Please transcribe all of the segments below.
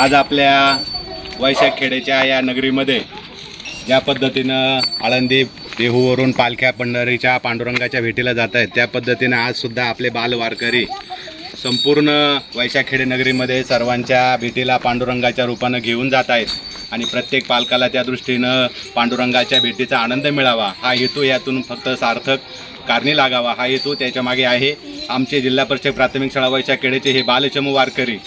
आज आपल्या वैशाख खेड्याच्या या नगरीमध्ये ज्या पद्धतीनं आळंदी देहूवरून पालख्या पंढरीच्या पांडुरंगाच्या भेटीला जात आहेत, त्या पद्धतीने आजसुद्धा आपले बालवारकरी संपूर्ण वैशाख खेडे नगरीमध्ये सर्वांच्या भेटीला पांडुरंगाच्या रूपानं घेऊन जात आहेत आणि प्रत्येक पालकाला त्या दृष्टीनं पांडुरंगाच्या भेटीचा आनंद मिळावा हा हेतू, यातून फक्त सार्थक कारणी लागावा हा हेतू त्याच्या मागे आहे। आमचे जिल्हा परिषद प्राथमिक शाळा वैशाख खेडेचे हे बालचमू वारकरी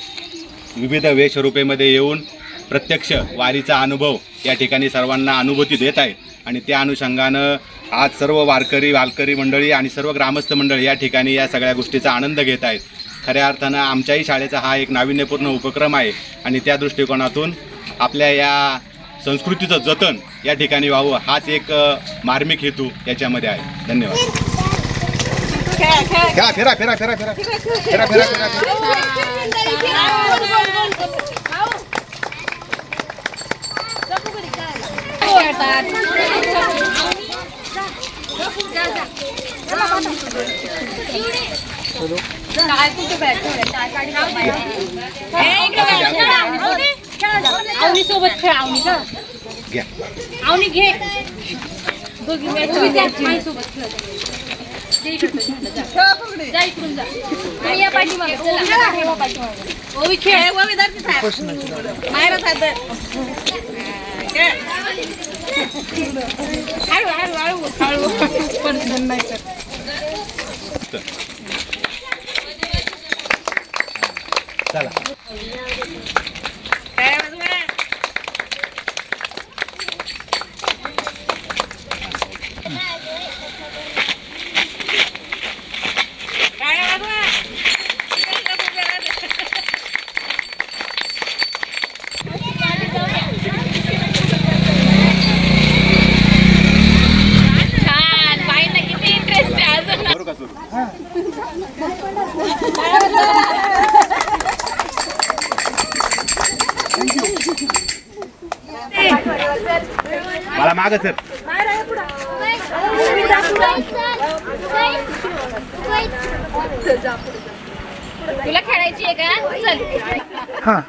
विविध वेशरूपेमध्ये येऊन प्रत्यक्ष वारीचा अनुभव या ठिकाणी सर्वांना अनुभूती देत आहेत आणि त्या अनुषंगानं आज सर्व वारकरी मंडळी आणि सर्व ग्रामस्थ मंडळी या ठिकाणी या सगळ्या गोष्टीचा आनंद घेत आहेत। खऱ्या अर्थानं आमच्याही शाळेचा हा एक नाविन्यपूर्ण उपक्रम आहे आणि त्या दृष्टिकोनातून आपल्या या संस्कृतीचं जतन या ठिकाणी व्हावं हाच एक मार्मिक हेतू याच्यामध्ये आहे। धन्यवाद। फिरा आवनी सोबत खेळ आवनी का आवनी घे दोघी माझी सोबत खेळ जा इकडून जा या पाठीमागे चला ठेवा पाठीमागे ओवी खेळ ओवी धरती साहेब मायरा साहेब हळू पण नाही कर चला मला मागं सर तुला खेळायची आहे का चल हां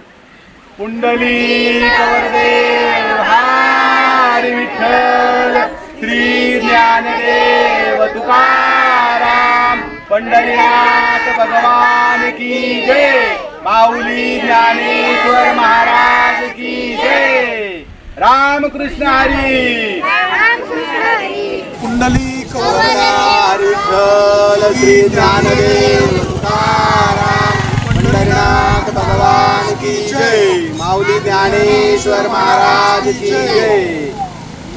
पुंडलिक वरदेव हरी विठ्ठल श्री ज्ञानदेव तुकाराम पंढरीनाथ भगवान की जय माऊली ज्ञानेश्वर महाराज की जय रामकृष्ण हरी पुंडलिक हरी विठ्ठल श्री ज्ञानदेव तुकाराम पंढरीनाथ भगवान की जय माऊली ज्ञानेश्वर महाराज की जय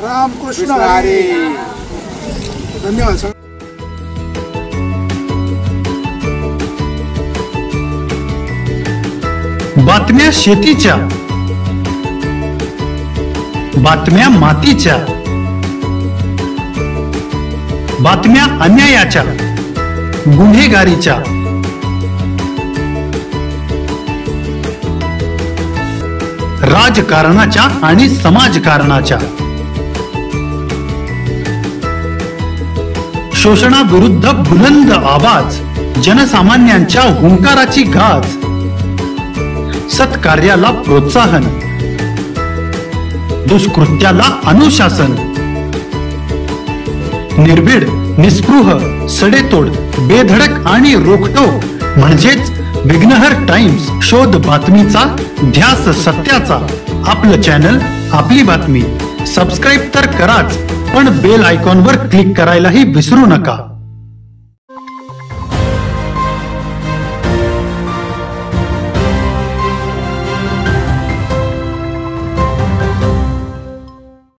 रामकृष्ण हरी। धन्यवाद। बातम्या शेतीच्या, बातम्या मातीच्या, बातम्या अन्यायाच्या, गुन्हेगारीच्या, राजकारणाच्या आणि समाजकारणाच्या, शोषणाविरुद्ध बुलंद आवाज, जनसामान्यांच्या हुंकाराची गाज, सत्कार्याला प्रोत्साहन, दुष्कृत्याला अनुशासन, निर्भीड, निस्पृह, सडेतोड, बेधडक आणि रोखटोक म्हणजेच विघ्नहर टाइम्स, शोध बातमीचा, ध्यास सत्याचा। आपलं चॅनल, आपली बातमी सबस्क्राईब तर कराच, पण बेल आयकॉनवर क्लिक करायलाही विसरू नका।